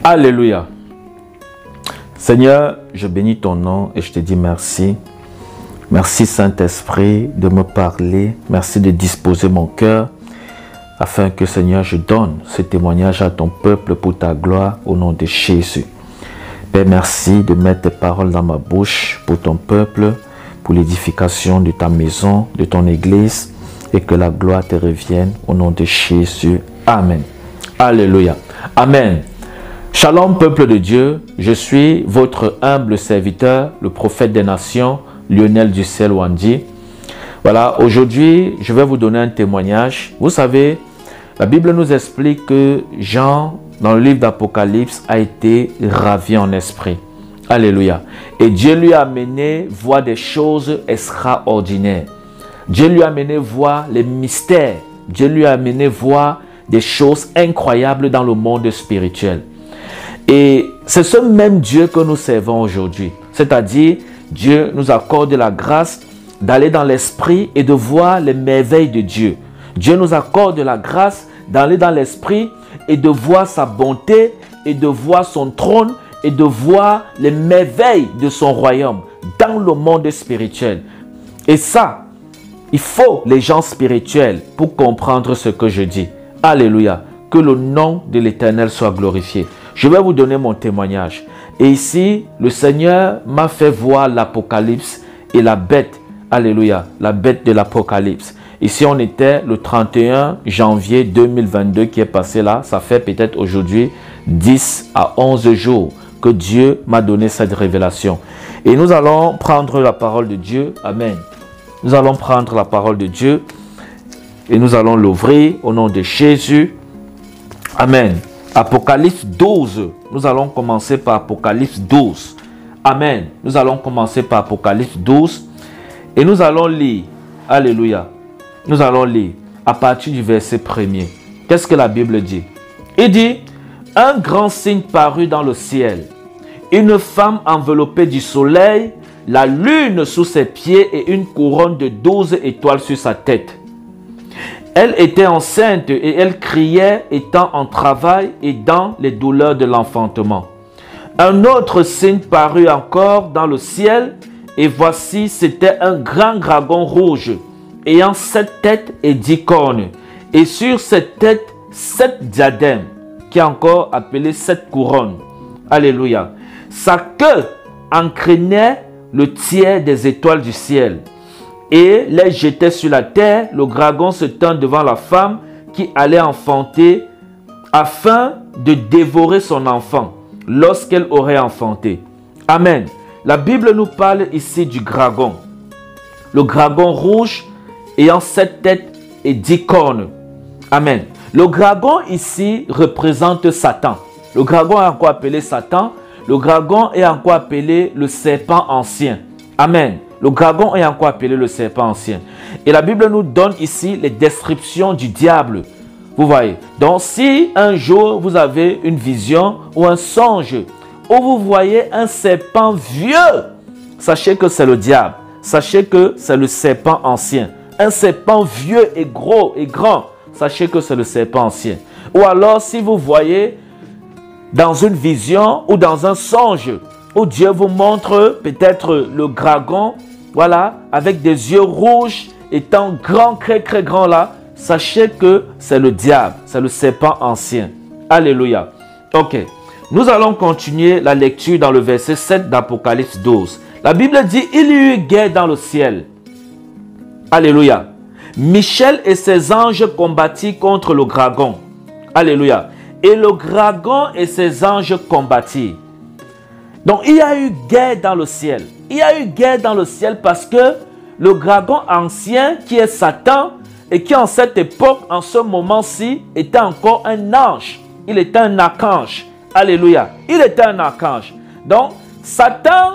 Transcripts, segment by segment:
Alléluia. Seigneur, je bénis ton nom et je te dis merci. Merci Saint-Esprit de me parler. Merci de disposer mon cœur afin que Seigneur, je donne ce témoignage à ton peuple pour ta gloire au nom de Jésus. Père, merci de mettre tes paroles dans ma bouche pour ton peuple, pour l'édification de ta maison, de ton église, et que la gloire te revienne au nom de Jésus. Amen. Alléluia. Amen. Shalom, peuple de Dieu. Je suis votre humble serviteur, le prophète des nations, Lionel Dussel Wandi. Voilà, aujourd'hui, je vais vous donner un témoignage. Vous savez, la Bible nous explique que Jean, dans le livre d'Apocalypse, a été ravi en esprit. Alléluia. Et Dieu lui a amené voir des choses extraordinaires. Dieu lui a amené voir les mystères. Dieu lui a amené voir des choses incroyables dans le monde spirituel. Et c'est ce même Dieu que nous servons aujourd'hui. C'est-à-dire, Dieu nous accorde la grâce d'aller dans l'esprit et de voir les merveilles de Dieu. Dieu nous accorde la grâce d'aller dans l'esprit et de voir sa bonté et de voir son trône et de voir les merveilles de son royaume dans le monde spirituel. Et ça, il faut les gens spirituels pour comprendre ce que je dis. Alléluia. Que le nom de l'Éternel soit glorifié. Je vais vous donner mon témoignage. Et ici, le Seigneur m'a fait voir l'Apocalypse et la bête. Alléluia. La bête de l'Apocalypse. Ici, on était le 31 janvier 2022 qui est passé là. Ça fait peut-être aujourd'hui 10 à 11 jours que Dieu m'a donné cette révélation. Et nous allons prendre la parole de Dieu. Amen. Nous allons prendre la parole de Dieu et nous allons l'ouvrir au nom de Jésus. Amen. Apocalypse 12. Nous allons commencer par Apocalypse 12. Amen. Nous allons commencer par Apocalypse 12 et nous allons lire. Alléluia. Nous allons lire à partir du verset 1er. Qu'est-ce que la Bible dit? Il dit, un grand signe parut dans le ciel. Une femme enveloppée du soleil, la lune sous ses pieds et une couronne de 12 étoiles sur sa tête. Elle était enceinte et elle criait étant en travail et dans les douleurs de l'enfantement. Un autre signe parut encore dans le ciel et voici c'était un grand dragon rouge ayant 7 têtes et 10 cornes et sur cette tête 7 diadèmes qui est encore appelé 7 couronnes. Alléluia. Sa queue entraînait le tiers des étoiles du ciel et les jetait sur la terre. Le dragon se tint devant la femme qui allait enfanter afin de dévorer son enfant lorsqu'elle aurait enfanté. Amen. La Bible nous parle ici du dragon. Le dragon rouge ayant 7 têtes et 10 cornes. Amen. Le dragon ici représente Satan. Le dragon est encore appelé Satan. Le dragon est encore appelé le serpent ancien. Amen. Le dragon est encore appelé le serpent ancien. Et la Bible nous donne ici les descriptions du diable. Vous voyez. Donc si un jour vous avez une vision ou un songe où vous voyez un serpent vieux, sachez que c'est le diable. Sachez que c'est le serpent ancien. Un serpent vieux et gros et grand, sachez que c'est le serpent ancien. Ou alors si vous voyez dans une vision ou dans un songe où Dieu vous montre peut-être le dragon, voilà, avec des yeux rouges, étant grand, très très grand là, sachez que c'est le diable, c'est le serpent ancien. Alléluia. Ok, nous allons continuer la lecture dans le verset 7 d'Apocalypse 12. La Bible dit, il y eut guerre dans le ciel. Alléluia. Michel et ses anges combattirent contre le dragon. Alléluia. Et le dragon et ses anges combattirent. Donc, il y a eu guerre dans le ciel. Il y a eu guerre dans le ciel parce que le dragon ancien, qui est Satan, et qui en cette époque, en ce moment-ci, était encore un ange. Il était un archange. Alléluia. Il était un archange. Donc, Satan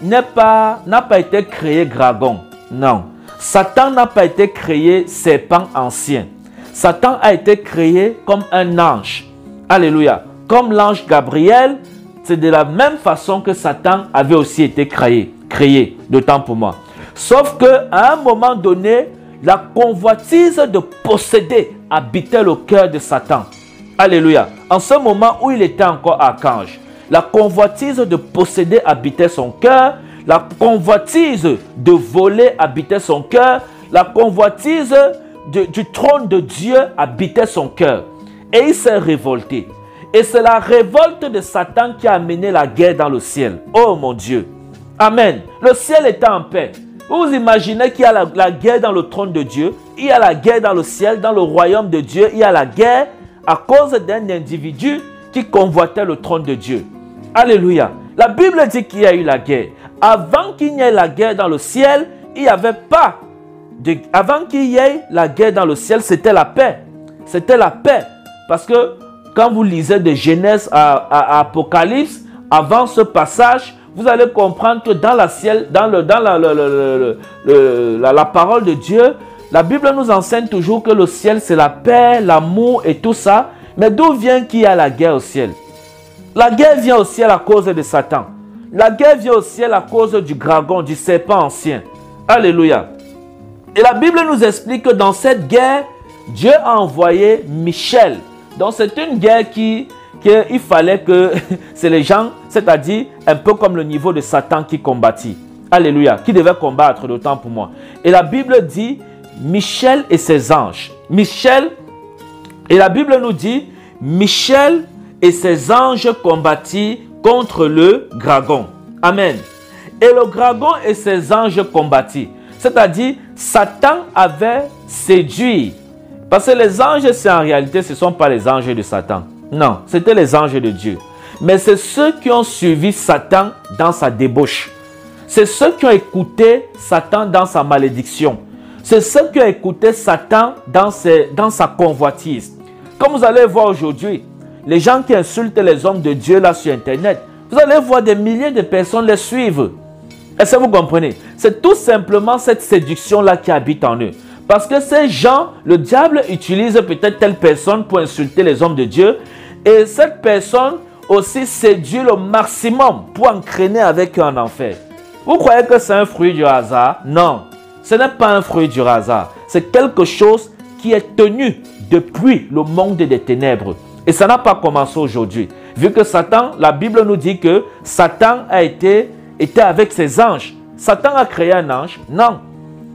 n'a pas été créé dragon. Non. Satan n'a pas été créé serpent ancien. Satan a été créé comme un ange. Alléluia. Comme l'ange Gabriel, c'est de la même façon que Satan avait aussi été créé, d'autant pour moi. Sauf qu'à un moment donné, la convoitise de posséder habitait le cœur de Satan. Alléluia. En ce moment où il était encore archange, la convoitise de posséder habitait son cœur, la convoitise de voler habitait son cœur, la convoitise du trône de Dieu habitait son cœur. Et il s'est révolté. Et c'est la révolte de Satan qui a amené la guerre dans le ciel. Oh mon Dieu. Amen. Le ciel était en paix. Vous imaginez qu'il y a la guerre dans le trône de Dieu, il y a la guerre dans le ciel, dans le royaume de Dieu, il y a la guerre à cause d'un individu qui convoitait le trône de Dieu. Alléluia. La Bible dit qu'il y a eu la guerre. Avant qu'il y ait la guerre dans le ciel, il n'y avait pas de... Avant qu'il y ait la guerre dans le ciel, c'était la paix. C'était la paix. Parce que quand vous lisez de Genèse à Apocalypse, avant ce passage, vous allez comprendre que dans la parole de Dieu, la Bible nous enseigne toujours que le ciel, c'est la paix, l'amour et tout ça. Mais d'où vient qu'il y a la guerre au ciel? La guerre vient au ciel à cause de Satan. La guerre vient au ciel à cause du dragon, du serpent ancien. Alléluia. Et la Bible nous explique que dans cette guerre, Dieu a envoyé Michel. Donc c'est une guerre qu'il fallait que c'est les gens, c'est-à-dire un peu comme le niveau de Satan qui combattit. Alléluia. Qui devait combattre d'autant pour moi. Et la Bible dit Michel et ses anges. Michel, et la Bible nous dit Michel et ses anges combattirent contre le dragon. Amen. Et le dragon et ses anges combattirent. C'est-à-dire, Satan avait séduit. Parce que les anges, c'est en réalité, ce ne sont pas les anges de Satan. Non, c'était les anges de Dieu. Mais c'est ceux qui ont suivi Satan dans sa débauche. C'est ceux qui ont écouté Satan dans sa malédiction. C'est ceux qui ont écouté Satan dans sa convoitise. Comme vous allez voir aujourd'hui, les gens qui insultent les hommes de Dieu là sur Internet, vous allez voir des milliers de personnes les suivre. Est-ce que vous comprenez? C'est tout simplement cette séduction-là qui habite en eux. Parce que ces gens, le diable utilise peut-être telle personne pour insulter les hommes de Dieu. Et cette personne aussi séduit le maximum pour entraîner avec eux en enfer. Vous croyez que c'est un fruit du hasard? Non, ce n'est pas un fruit du hasard. C'est quelque chose qui est tenu depuis le monde des ténèbres. Et ça n'a pas commencé aujourd'hui. Vu que Satan, la Bible nous dit que Satan était avec ses anges. Satan a créé un ange? Non.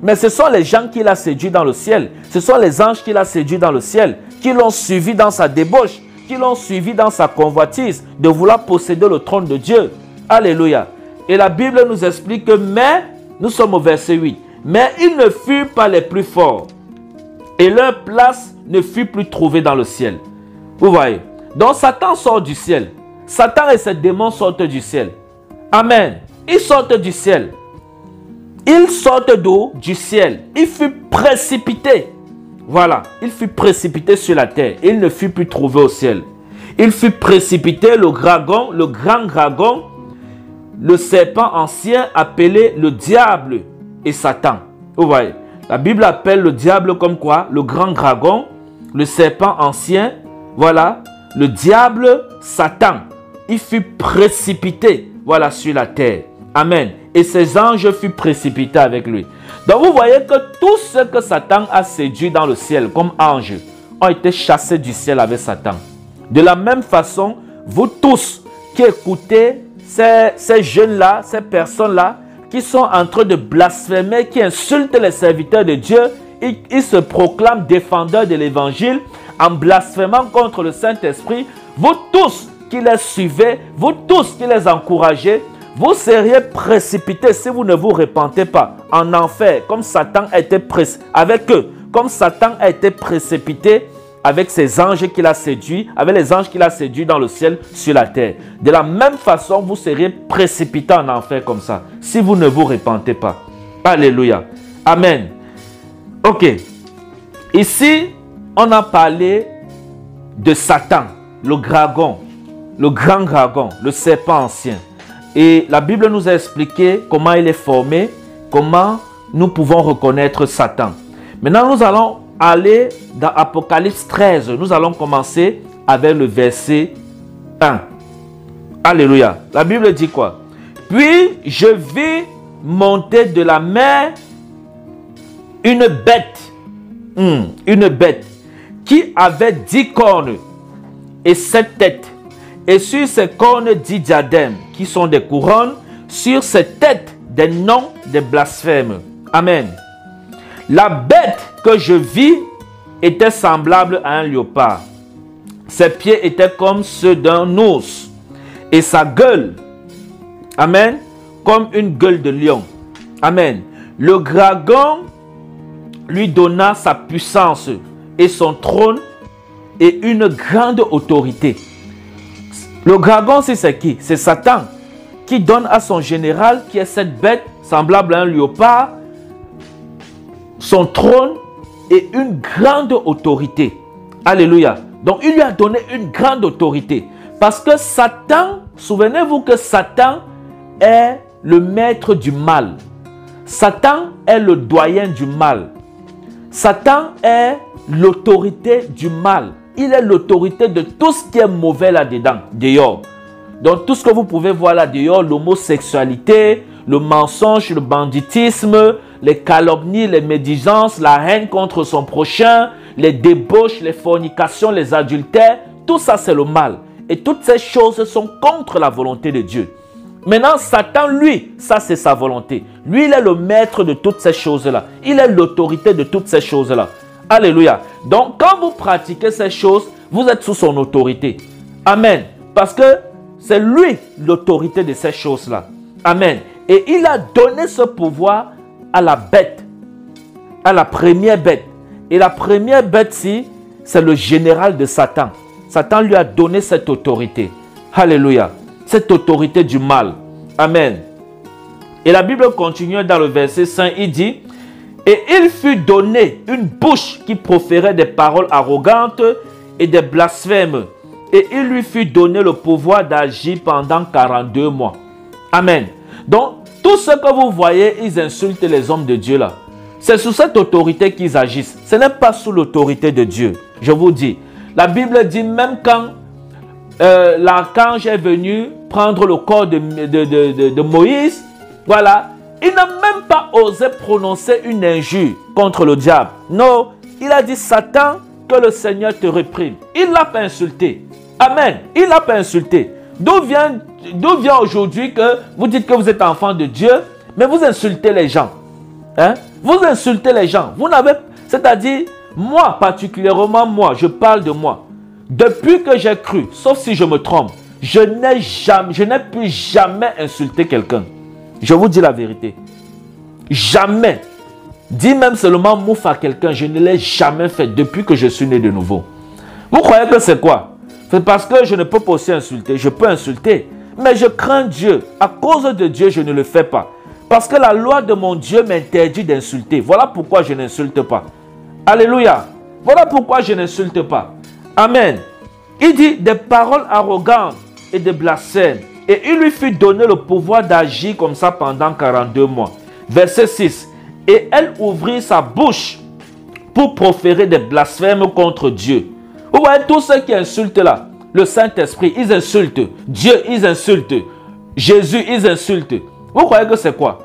Mais ce sont les gens qui l'ont séduit dans le ciel. Ce sont les anges qui l'ont séduit dans le ciel, qui l'ont suivi dans sa débauche, qui l'ont suivi dans sa convoitise, de vouloir posséder le trône de Dieu. Alléluia. Et la Bible nous explique que, mais, nous sommes au verset 8, mais ils ne furent pas les plus forts, et leur place ne fut plus trouvée dans le ciel. Vous voyez? Donc Satan sort du ciel. Satan et ses démons sortent du ciel. Amen. Ils sortent du ciel. Ils sortent d'où? Du ciel. Il fut précipité. Voilà. Il fut précipité sur la terre. Il ne fut plus trouvé au ciel. Il fut précipité, le dragon, le grand dragon, le serpent ancien appelé le diable et Satan. Vous voyez? La Bible appelle le diable comme quoi? Le grand dragon, le serpent ancien, voilà, le diable, Satan. Il fut précipité, voilà, sur la terre. Amen. Et ses anges furent précipités avec lui. Donc vous voyez que tout ce que Satan a séduit dans le ciel comme anges ont été chassés du ciel avec Satan. De la même façon, vous tous qui écoutez ces jeunes-là, ces personnes-là, qui sont en train de blasphémer, qui insultent les serviteurs de Dieu, ils se proclament défendeurs de l'évangile en blasphémant contre le Saint-Esprit. Vous tous qui les suivez, vous tous qui les encouragez, vous seriez précipités si vous ne vous repentez pas en enfer, comme Satan a été avec eux, comme Satan a été précipité avec ses anges qu'il a séduits, avec les anges qu'il a séduits dans le ciel, sur la terre. De la même façon, vous seriez précipités en enfer comme ça, si vous ne vous repentez pas. Alléluia. Amen. Ok. Ici, on a parlé de Satan, le dragon, le grand dragon, le serpent ancien. Et la Bible nous a expliqué comment il est formé, comment nous pouvons reconnaître Satan. Maintenant, nous allons aller dans Apocalypse 13. Nous allons commencer avec le verset 1. Alléluia. La Bible dit quoi? Puis je vis monter de la mer une bête qui avait 10 cornes et 7 têtes. Et sur ses cornes 10 diadèmes, qui sont des couronnes, sur ses têtes des noms des blasphèmes. Amen. La bête que je vis était semblable à un léopard. Ses pieds étaient comme ceux d'un ours. Et sa gueule, amen, comme une gueule de lion. Amen. Le dragon lui donna sa puissance et son trône et une grande autorité. Le dragon, c'est qui? C'est Satan qui donne à son général, qui est cette bête semblable à un léopard, son trône et une grande autorité. Alléluia. Donc, il lui a donné une grande autorité. Parce que Satan, souvenez-vous que Satan est le maître du mal. Satan est le doyen du mal. Satan est l'autorité du mal. Il est l'autorité de tout ce qui est mauvais là-dedans, dehors. Donc tout ce que vous pouvez voir là dehors, l'homosexualité, le mensonge, le banditisme, les calomnies, les médisances, la haine contre son prochain, les débauches, les fornications, les adultères, tout ça c'est le mal. Et toutes ces choses sont contre la volonté de Dieu. Maintenant, Satan, lui, ça c'est sa volonté. Lui, il est le maître de toutes ces choses-là. Il est l'autorité de toutes ces choses-là. Alléluia. Donc, quand vous pratiquez ces choses, vous êtes sous son autorité. Amen. Parce que c'est lui l'autorité de ces choses-là. Amen. Et il a donné ce pouvoir à la bête. À la première bête. Et la première bête-ci, c'est le général de Satan. Satan lui a donné cette autorité. Alléluia. Cette autorité du mal. Amen. Et la Bible continue dans le verset 5, il dit: et il fut donné une bouche qui proférait des paroles arrogantes et des blasphèmes. Et il lui fut donné le pouvoir d'agir pendant 42 mois. Amen. Donc, tout ce que vous voyez, ils insultent les hommes de Dieu là. C'est sous cette autorité qu'ils agissent. Ce n'est pas sous l'autorité de Dieu. Je vous dis. La Bible dit même quand l'archange est venu prendre le corps de Moïse, voilà, il n'a même pas osé prononcer une injure contre le diable. Non, il a dit: Satan, que le Seigneur te réprime. Il ne l'a pas insulté. Amen. Il ne l'a pas insulté. D'où vient aujourd'hui que vous dites que vous êtes enfant de Dieu, mais vous insultez les gens. Hein? Vous insultez les gens. Vous n'avez, c'est-à-dire, moi particulièrement, moi, je parle de moi. Depuis que j'ai cru, sauf si je me trompe, je n'ai plus jamais insulté quelqu'un. Je vous dis la vérité. Jamais. Dis même seulement mouf à quelqu'un, je ne l'ai jamais fait depuis que je suis né de nouveau. Vous croyez que c'est quoi? C'est parce que je ne peux pas aussi insulter. Je peux insulter, mais je crains Dieu. À cause de Dieu, je ne le fais pas. Parce que la loi de mon Dieu m'interdit d'insulter. Voilà pourquoi je n'insulte pas. Alléluia. Voilà pourquoi je n'insulte pas. Amen. Il dit des paroles arrogantes et des blasphèmes. Et il lui fut donné le pouvoir d'agir comme ça pendant 42 mois. Verset 6. Et elle ouvrit sa bouche pour proférer des blasphèmes contre Dieu. Vous voyez tous ceux qui insultent là. Le Saint-Esprit, ils insultent. Dieu, ils insultent. Jésus, ils insultent. Vous croyez que c'est quoi?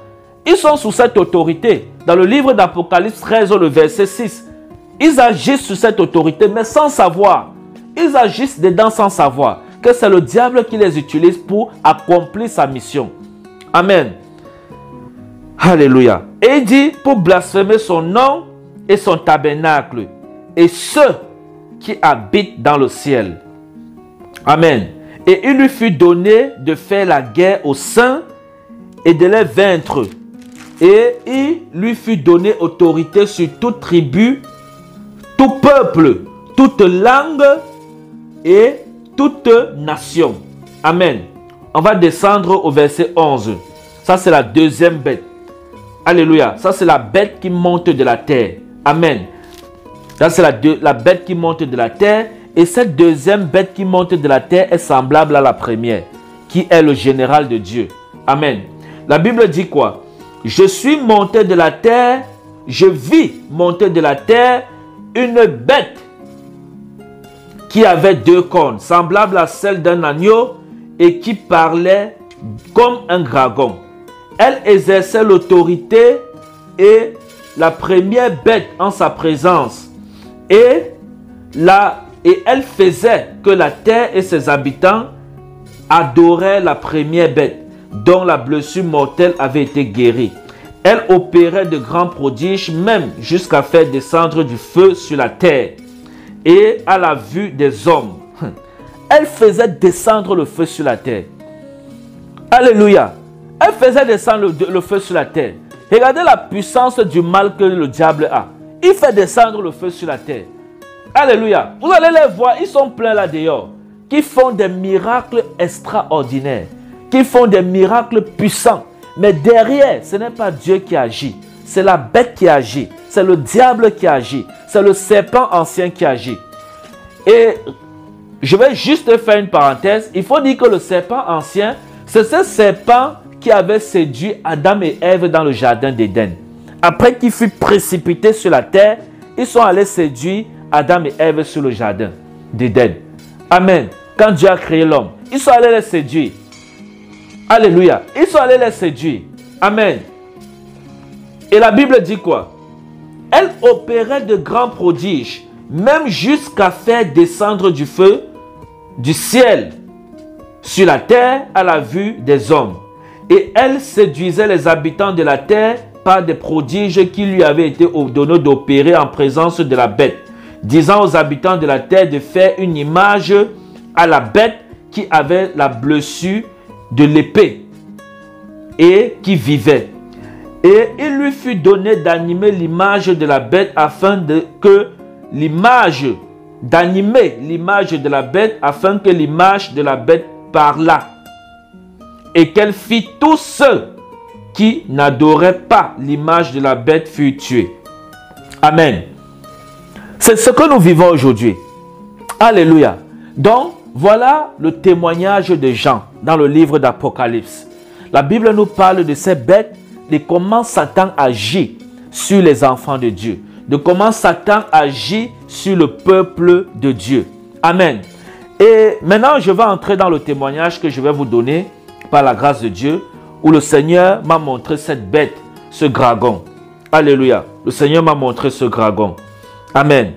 Ils sont sous cette autorité. Dans le livre d'Apocalypse 13, le verset 6. Ils agissent sous cette autorité, mais sans savoir. Ils agissent dedans sans savoir que c'est le diable qui les utilise pour accomplir sa mission. Amen. Alléluia. Et il dit pour blasphémer son nom et son tabernacle et ceux qui habitent dans le ciel. Amen. Et il lui fut donné de faire la guerre aux saints et de les vaincre. Et il lui fut donné autorité sur toute tribu, tout peuple, toute langue et toute nation. Amen. On va descendre au verset 11. Ça, c'est la deuxième bête. Alléluia. Ça, c'est la bête qui monte de la terre. Amen. Ça, c'est la bête qui monte de la terre. Et cette deuxième bête qui monte de la terre est semblable à la première, qui est le général de Dieu. Amen. La Bible dit quoi? Je suis monté de la terre, je vis monter de la terre une bête qui avait 2 cornes, semblable à celle d'un agneau et qui parlait comme un dragon. Elle exerçait l'autorité et la première bête en sa présence et la et elle faisait que la terre et ses habitants adoraient la première bête, dont la blessure mortelle avait été guérie. Elle opérait de grands prodiges, même jusqu'à faire descendre du feu sur la terre. Et à la vue des hommes, elle faisait descendre le feu sur la terre. Alléluia. Elle faisait descendre le feu sur la terre. Regardez la puissance du mal que le diable a. Il fait descendre le feu sur la terre. Alléluia. Vous allez les voir, ils sont pleins là dehors, qui font des miracles extraordinaires, qui font des miracles puissants. Mais derrière, ce n'est pas Dieu qui agit. C'est la bête qui agit. C'est le diable qui agit. C'est le serpent ancien qui agit. Et je vais juste faire une parenthèse. Il faut dire que le serpent ancien, c'est ce serpent qui avait séduit Adam et Ève dans le jardin d'Éden. Après qu'il fut précipité sur la terre, ils sont allés séduire Adam et Ève sur le jardin d'Éden. Amen. Quand Dieu a créé l'homme, ils sont allés les séduire. Alléluia. Ils sont allés les séduire. Amen. Et la Bible dit quoi? Elle opérait de grands prodiges, même jusqu'à faire descendre du feu du ciel sur la terre à la vue des hommes. Et elle séduisait les habitants de la terre par des prodiges qui lui avaient été ordonnés d'opérer en présence de la bête, disant aux habitants de la terre de faire une image à la bête qui avait la blessure de l'épée et qui vivait. Et il lui fut donné d'animer l'image de la bête afin que l'image de la bête afin que l'image de la bête parlât et qu'elle fit tous ceux qui n'adoraient pas l'image de la bête furent tués. Amen. C'est ce que nous vivons aujourd'hui. Alléluia. Donc, voilà le témoignage de Jean dans le livre d'Apocalypse. La Bible nous parle de ces bêtes, de comment Satan agit sur les enfants de Dieu, de comment Satan agit sur le peuple de Dieu. Amen. Et maintenant, je vais entrer dans le témoignage que je vais vous donner par la grâce de Dieu, où le Seigneur m'a montré cette bête, ce dragon. Alléluia. Le Seigneur m'a montré ce dragon. Amen.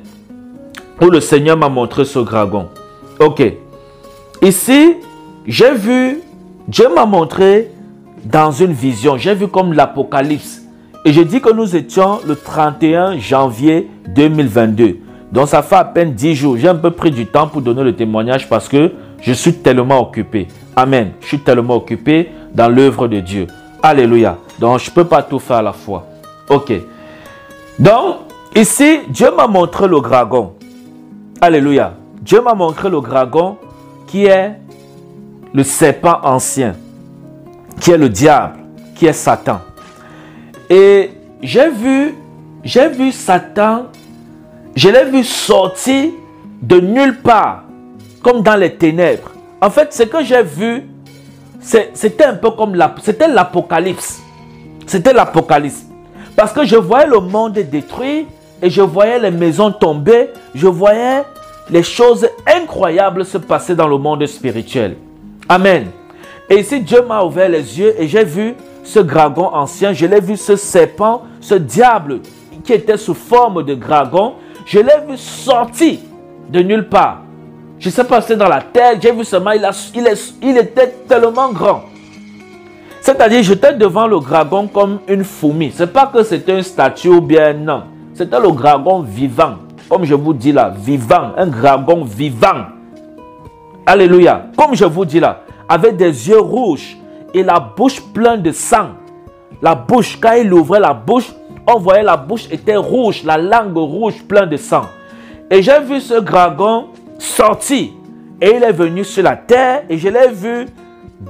Où le Seigneur m'a montré ce dragon. Ok. Ici, j'ai vu, Dieu m'a montré dans une vision, j'ai vu comme l'Apocalypse. Et je dis que nous étions le 31 janvier 2022. Donc ça fait à peine 10 jours. J'ai un peu pris du temps pour donner le témoignage parce que je suis tellement occupé. Amen. Je suis tellement occupé dans l'œuvre de Dieu. Alléluia. Donc je ne peux pas tout faire à la fois. Ok. Donc ici, Dieu m'a montré le dragon. Alléluia. Dieu m'a montré le dragon qui est le serpent ancien, qui est le diable, qui est Satan. Et j'ai vu Satan, je l'ai vu sortir de nulle part, comme dans les ténèbres. En fait, ce que j'ai vu, c'était un peu comme c'était l'Apocalypse. C'était l'Apocalypse. Parce que je voyais le monde détruit et je voyais les maisons tomber, je voyais les choses incroyables se passer dans le monde spirituel. Amen. Et ici, Dieu m'a ouvert les yeux et j'ai vu ce dragon ancien, je l'ai vu, ce serpent, ce diable qui était sous forme de dragon, je l'ai vu sortir de nulle part. Je ne sais pas si c'est dans la terre, j'ai vu seulement, il était tellement grand. C'est-à-dire, j'étais devant le dragon comme une fourmi. Ce n'est pas que c'était une statue ou bien non. C'était le dragon vivant. Comme je vous dis là, vivant, un dragon vivant. Alléluia. Comme je vous dis là, avec des yeux rouges et la bouche pleine de sang. La bouche, quand il ouvrait la bouche, on voyait la bouche était rouge, la langue rouge pleine de sang. Et j'ai vu ce dragon sortir et il est venu sur la terre et je l'ai vu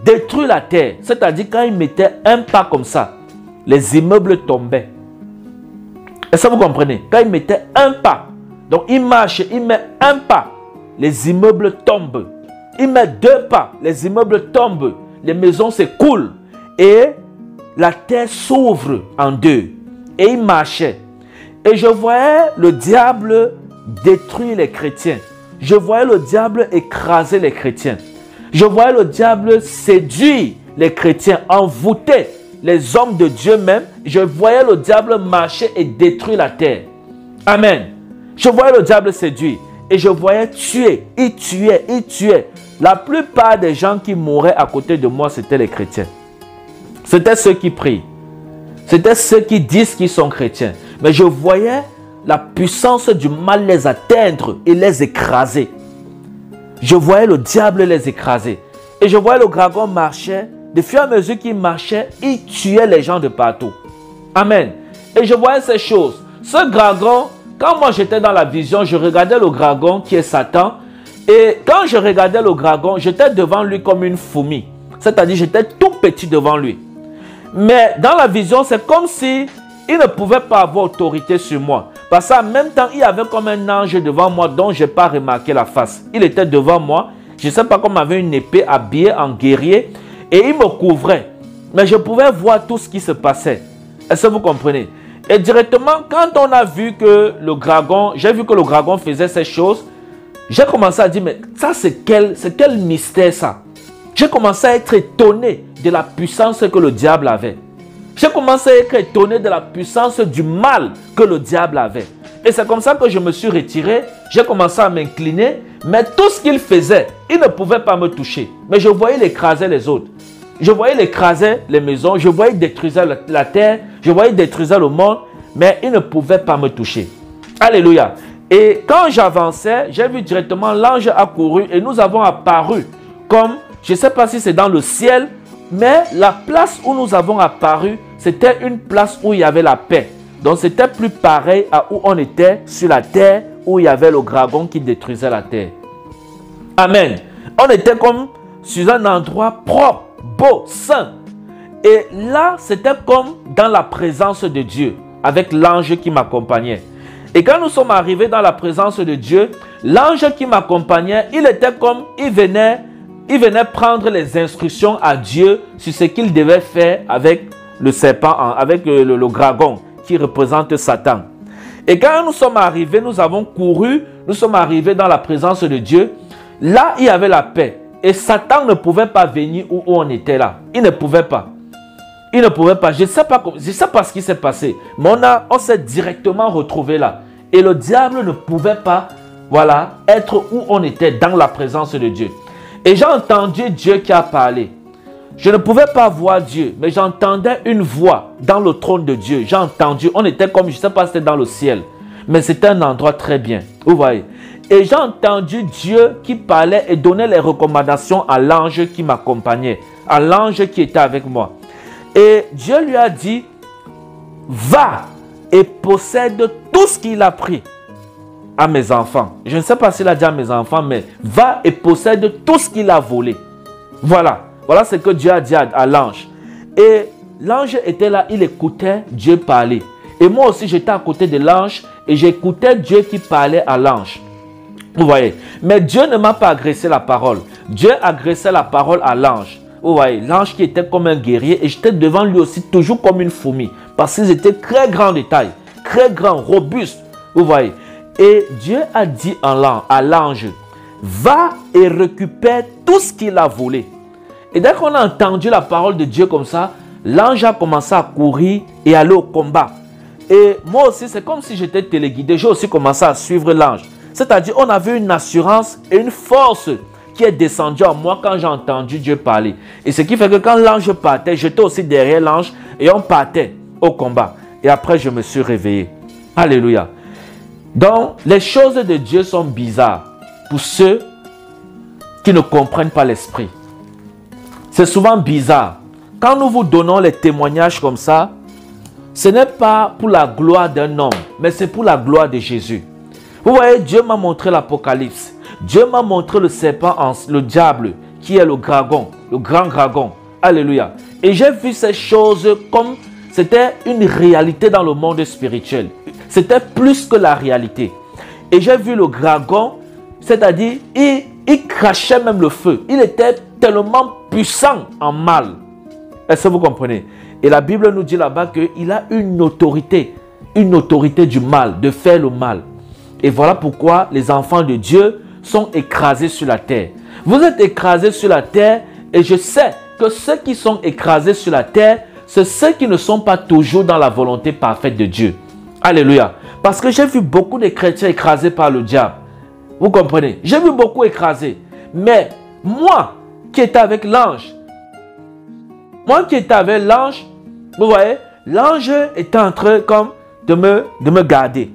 détruire la terre. C'est-à-dire quand il mettait un pas comme ça, les immeubles tombaient. Est-ce que vous comprenez? Quand il mettait un pas, donc il marche, il met un pas, les immeubles tombent. Il met deux pas, les immeubles tombent, les maisons s'écoulent et la terre s'ouvre en deux. Et il marchait. Et je voyais le diable détruire les chrétiens. Je voyais le diable écraser les chrétiens. Je voyais le diable séduire les chrétiens, envoûter les hommes de Dieu même. Je voyais le diable marcher et détruire la terre. Amen. Je voyais le diable séduire. Et je voyais tuer, ils tuaient. La plupart des gens qui mouraient à côté de moi, c'était les chrétiens. C'était ceux qui prient. C'était ceux qui disent qu'ils sont chrétiens. Mais je voyais la puissance du mal les atteindre et les écraser. Je voyais le diable les écraser. Et je voyais le dragon marcher. De fur et à mesure qu'il marchait, il tuait les gens de partout. Amen. Et je voyais ces choses. Ce dragon, quand moi j'étais dans la vision, je regardais le dragon qui est Satan. Et quand je regardais le dragon, j'étais devant lui comme une fourmi. C'est-à-dire, j'étais tout petit devant lui. Mais dans la vision, c'est comme si il ne pouvait pas avoir autorité sur moi. Parce qu'en même temps, il y avait comme un ange devant moi dont je n'ai pas remarqué la face. Il était devant moi. Je ne sais pas comment il avait une épée habillée en guerrier. Et il me couvrait. Mais je pouvais voir tout ce qui se passait. Est-ce que vous comprenez? Et directement, quand on a vu que le dragon, j'ai vu que le dragon faisait ces choses, j'ai commencé à dire, mais ça c'est quel mystère ça? J'ai commencé à être étonné de la puissance que le diable avait. J'ai commencé à être étonné de la puissance du mal que le diable avait. Et c'est comme ça que je me suis retiré. J'ai commencé à m'incliner. Mais tout ce qu'il faisait, il ne pouvait pas me toucher. Mais je voyais l'écraser les autres. Je voyais l'écraser les maisons. Je voyais détruire la terre. Je voyais détruire le monde. Mais il ne pouvait pas me toucher. Alléluia. Et quand j'avançais, j'ai vu directement l'ange a couru et nous avons apparu comme, je ne sais pas si c'est dans le ciel, mais la place où nous avons apparu, c'était une place où il y avait la paix. Donc c'était plus pareil à où on était sur la terre, où il y avait le dragon qui détruisait la terre. Amen. On était comme sur un endroit propre, beau, saint. Et là, c'était comme dans la présence de Dieu, avec l'ange qui m'accompagnait. Et quand nous sommes arrivés dans la présence de Dieu, l'ange qui m'accompagnait, il était comme, il venait prendre les instructions à Dieu sur ce qu'il devait faire avec le serpent, avec le dragon qui représente Satan. Et quand nous sommes arrivés, nous avons couru, nous sommes arrivés dans la présence de Dieu. Là, il y avait la paix. Et Satan ne pouvait pas venir où on était là. Il ne pouvait pas. Il ne pouvait pas. Je ne sais pas ce qui s'est passé. Mais on s'est directement retrouvé là. Et le diable ne pouvait pas, voilà, être où on était dans la présence de Dieu. Et j'ai entendu Dieu qui a parlé. Je ne pouvais pas voir Dieu, mais j'entendais une voix dans le trône de Dieu. J'ai entendu, on était comme, je ne sais pas si c'était dans le ciel, mais c'était un endroit très bien. Vous voyez. Et j'ai entendu Dieu qui parlait et donnait les recommandations à l'ange qui m'accompagnait, à l'ange qui était avec moi. Et Dieu lui a dit, va et possède tout ce qu'il a pris à mes enfants. Je ne sais pas s'il a dit à mes enfants, mais va et possède tout ce qu'il a volé. Voilà. Voilà ce que Dieu a dit à l'ange. Et l'ange était là, il écoutait Dieu parler. Et moi aussi, j'étais à côté de l'ange et j'écoutais Dieu qui parlait à l'ange. Vous voyez. Mais Dieu ne m'a pas agressé la parole. Dieu agressait la parole à l'ange. Vous voyez, l'ange qui était comme un guerrier et j'étais devant lui aussi toujours comme une fourmi. Parce qu'ils étaient très grands de taille, très grands, robustes. Vous voyez. Et Dieu a dit à l'ange, va et récupère tout ce qu'il a volé. Et dès qu'on a entendu la parole de Dieu comme ça, l'ange a commencé à courir et aller au combat. Et moi aussi, c'est comme si j'étais téléguidé. J'ai aussi commencé à suivre l'ange. C'est-à-dire, on avait une assurance et une force qui est descendue en moi quand j'ai entendu Dieu parler. Et ce qui fait que quand l'ange partait, j'étais aussi derrière l'ange et on partait au combat. Et après, je me suis réveillé. Alléluia. Donc, les choses de Dieu sont bizarres pour ceux qui ne comprennent pas l'esprit. C'est souvent bizarre. Quand nous vous donnons les témoignages comme ça, ce n'est pas pour la gloire d'un homme, mais c'est pour la gloire de Jésus. Vous voyez, Dieu m'a montré l'Apocalypse. Dieu m'a montré le serpent, le diable, qui est le dragon, le grand dragon. Alléluia. Et j'ai vu ces choses comme c'était une réalité dans le monde spirituel. C'était plus que la réalité. Et j'ai vu le dragon, c'est-à-dire, il crachait même le feu. Il était tellement puissant en mal. Est-ce que vous comprenez? Et la Bible nous dit là-bas qu'il a une autorité du mal, de faire le mal. Et voilà pourquoi les enfants de Dieu sont écrasés sur la terre. Vous êtes écrasés sur la terre et je sais que ceux qui sont écrasés sur la terre, c'est ceux qui ne sont pas toujours dans la volonté parfaite de Dieu. Alléluia. Parce que j'ai vu beaucoup de chrétiens écrasés par le diable. Vous comprenez? J'ai vu beaucoup écrasés. Mais moi qui étais avec l'ange, vous voyez, l'ange était en train comme de me garder.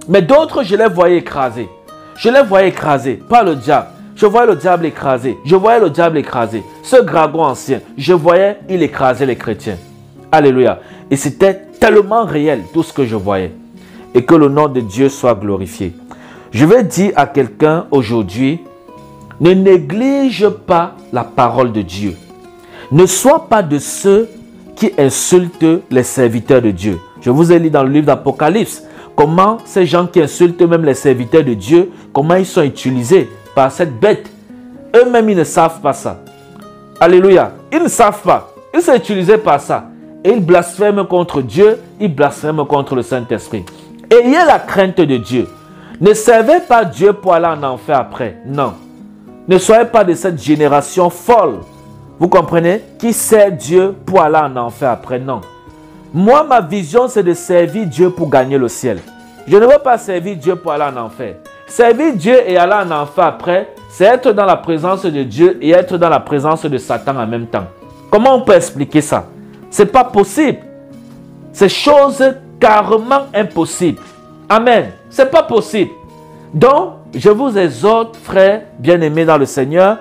Mais d'autres, je les voyais écrasés. Je les voyais écrasés par le diable. Je voyais le diable écrasé. Je voyais le diable écrasé. Ce dragon ancien, je voyais, il écrasait les chrétiens. Alléluia. Et c'était tellement réel tout ce que je voyais. Et que le nom de Dieu soit glorifié. Je vais dire à quelqu'un aujourd'hui, ne néglige pas la parole de Dieu. Ne sois pas de ceux qui insultent les serviteurs de Dieu. Je vous ai lu dans le livre d'Apocalypse comment ces gens qui insultent même les serviteurs de Dieu, comment ils sont utilisés par cette bête. Eux-mêmes, ils ne savent pas ça. Alléluia. Ils ne savent pas. Ils sont utilisés par ça. Et ils blasphèment contre Dieu, ils blasphèment contre le Saint-Esprit. Ayez la crainte de Dieu. Ne servez pas Dieu pour aller en enfer après. Non. Ne soyez pas de cette génération folle. Vous comprenez? Qui sert Dieu pour aller en enfer après. Non. Moi, ma vision, c'est de servir Dieu pour gagner le ciel. Je ne veux pas servir Dieu pour aller en enfer. Servir Dieu et aller en enfer après, c'est être dans la présence de Dieu et être dans la présence de Satan en même temps. Comment on peut expliquer ça? C'est pas possible. C'est chose carrément impossible. Amen. C'est pas possible. Donc, je vous exhorte, frères bien-aimés dans le Seigneur,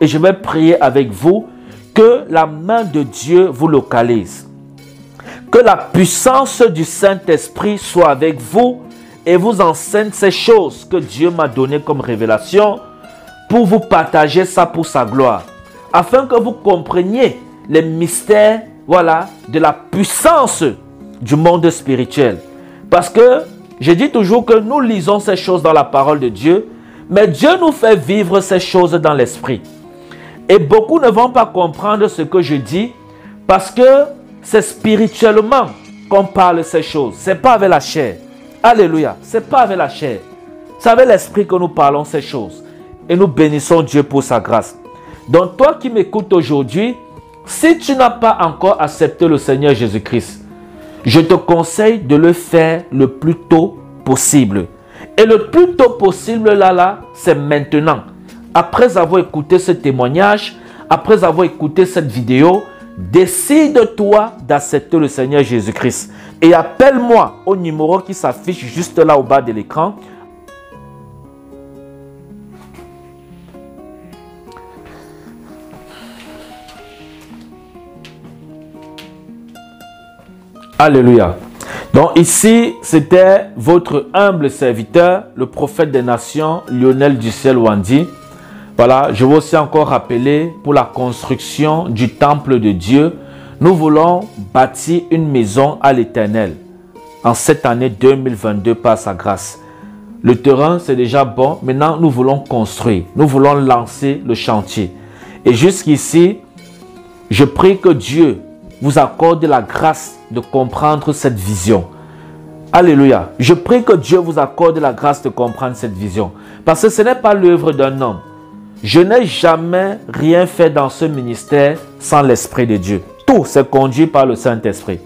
et je vais prier avec vous que la main de Dieu vous localise. Que la puissance du Saint-Esprit soit avec vous et vous enseigne ces choses que Dieu m'a données comme révélation pour vous partager ça pour sa gloire. Afin que vous compreniez les mystères, voilà, de la puissance du monde spirituel. Parce que je dis toujours que nous lisons ces choses dans la parole de Dieu, mais Dieu nous fait vivre ces choses dans l'esprit. Et beaucoup ne vont pas comprendre ce que je dis parce que c'est spirituellement qu'on parle ces choses. Ce n'est pas avec la chair. Alléluia. Ce n'est pas avec la chair. C'est avec l'esprit que nous parlons ces choses. Et nous bénissons Dieu pour sa grâce. Donc toi qui m'écoutes aujourd'hui, si tu n'as pas encore accepté le Seigneur Jésus-Christ, je te conseille de le faire le plus tôt possible. Et le plus tôt possible là, c'est maintenant. Après avoir écouté ce témoignage, après avoir écouté cette vidéo, décide-toi d'accepter le Seigneur Jésus-Christ. Et appelle-moi au numéro qui s'affiche juste là au bas de l'écran. Alléluia. Donc ici, c'était votre humble serviteur, le prophète des nations, Lionel Dussel-Wandi. Voilà, je veux aussi encore rappeler pour la construction du temple de Dieu, nous voulons bâtir une maison à l'Éternel en cette année 2022 par sa grâce. Le terrain, c'est déjà bon. Maintenant, nous voulons construire. Nous voulons lancer le chantier. Et jusqu'ici, je prie que Dieu vous accorde la grâce de comprendre cette vision. Alléluia. Je prie que Dieu vous accorde la grâce de comprendre cette vision. Parce que ce n'est pas l'œuvre d'un homme. Je n'ai jamais rien fait dans ce ministère sans l'Esprit de Dieu. Tout s'est conduit par le Saint-Esprit.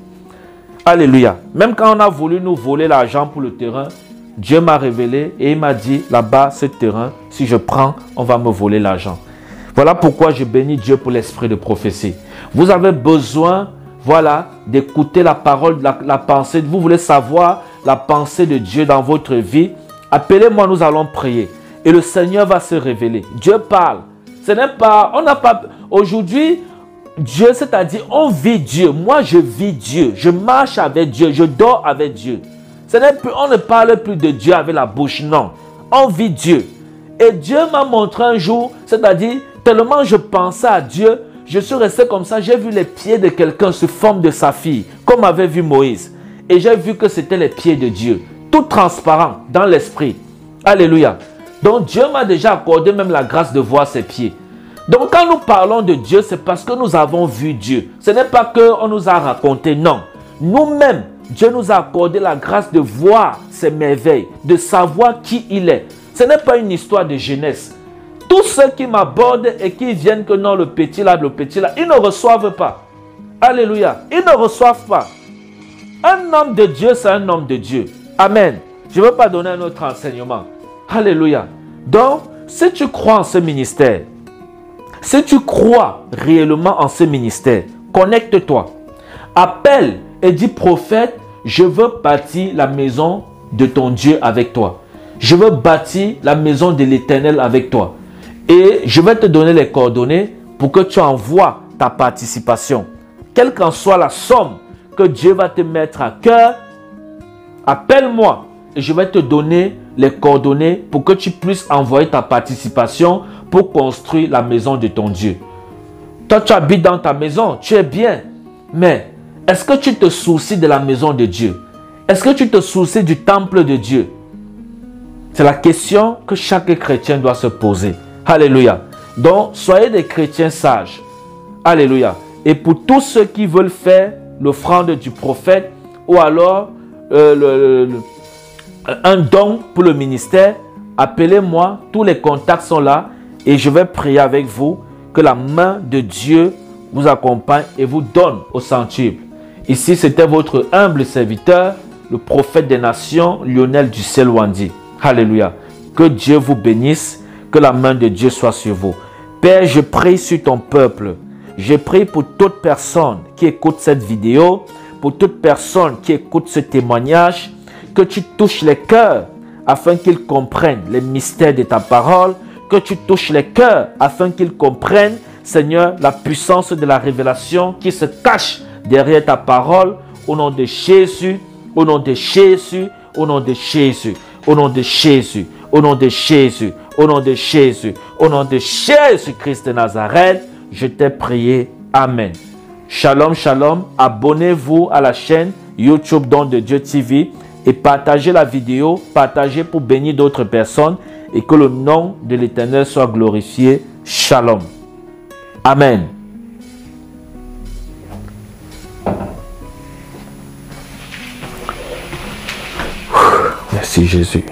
Alléluia. Même quand on a voulu nous voler l'argent pour le terrain, Dieu m'a révélé et il m'a dit, là-bas, ce terrain, si je prends, on va me voler l'argent. Voilà pourquoi je bénis Dieu pour l'esprit de prophétie. Vous avez besoin, voilà, d'écouter la parole, la pensée. Vous voulez savoir la pensée de Dieu dans votre vie. Appelez-moi, nous allons prier. Et le Seigneur va se révéler. Dieu parle. Ce n'est pas, on n'a pas, aujourd'hui, Dieu, c'est-à-dire, on vit Dieu. Moi, je vis Dieu. Je marche avec Dieu. Je dors avec Dieu. Ce n'est plus, on ne parle plus de Dieu avec la bouche, non. On vit Dieu. Et Dieu m'a montré un jour, c'est-à-dire, tellement je pensais à Dieu, je suis resté comme ça, j'ai vu les pieds de quelqu'un sous forme de sa fille, comme avait vu Moïse. Et j'ai vu que c'était les pieds de Dieu, tout transparent dans l'esprit. Alléluia. Donc Dieu m'a déjà accordé même la grâce de voir ses pieds. Donc quand nous parlons de Dieu, c'est parce que nous avons vu Dieu. Ce n'est pas qu'on nous a raconté, non. Nous-mêmes, Dieu nous a accordé la grâce de voir ses merveilles, de savoir qui il est. Ce n'est pas une histoire de jeunesse. Tous ceux qui m'abordent et qui viennent que non, le petit là, ils ne reçoivent pas. Alléluia. Ils ne reçoivent pas. Un homme de Dieu, c'est un homme de Dieu. Amen. Je ne veux pas donner un autre enseignement. Alléluia. Donc, si tu crois en ce ministère, si tu crois réellement en ce ministère, connecte-toi. Appelle et dis, prophète, je veux bâtir la maison de ton Dieu avec toi. Je veux bâtir la maison de l'Éternel avec toi. Et je vais te donner les coordonnées pour que tu envoies ta participation. Quelle qu'en soit la somme que Dieu va te mettre à cœur, appelle-moi et je vais te donner les coordonnées pour que tu puisses envoyer ta participation pour construire la maison de ton Dieu. Toi, tu habites dans ta maison, tu es bien. Mais est-ce que tu te soucies de la maison de Dieu? Est-ce que tu te soucies du temple de Dieu? C'est la question que chaque chrétien doit se poser. Alléluia. Donc, soyez des chrétiens sages. Alléluia. Et pour tous ceux qui veulent faire l'offrande du prophète ou alors un don pour le ministère, appelez-moi. Tous les contacts sont là et je vais prier avec vous que la main de Dieu vous accompagne et vous donne au centuple. Ici, c'était votre humble serviteur, le prophète des nations, Lionel Dussel-Wandi. Alléluia. Que Dieu vous bénisse, que la main de Dieu soit sur vous. Père, je prie sur ton peuple. Je prie pour toute personne qui écoute cette vidéo, pour toute personne qui écoute ce témoignage, que tu touches les cœurs afin qu'ils comprennent les mystères de ta parole, que tu touches les cœurs afin qu'ils comprennent, Seigneur, la puissance de la révélation qui se cache derrière ta parole. Au nom de Jésus, au nom de Jésus, au nom de Jésus, au nom de Jésus, au nom de Jésus, au nom de Jésus, au nom de Jésus-Christ de Nazareth, je t'ai prié. Amen. Shalom, shalom. Abonnez-vous à la chaîne YouTube Don de Dieu TV et partagez la vidéo, partagez pour bénir d'autres personnes et que le nom de l'Éternel soit glorifié. Shalom. Amen. Merci Jésus.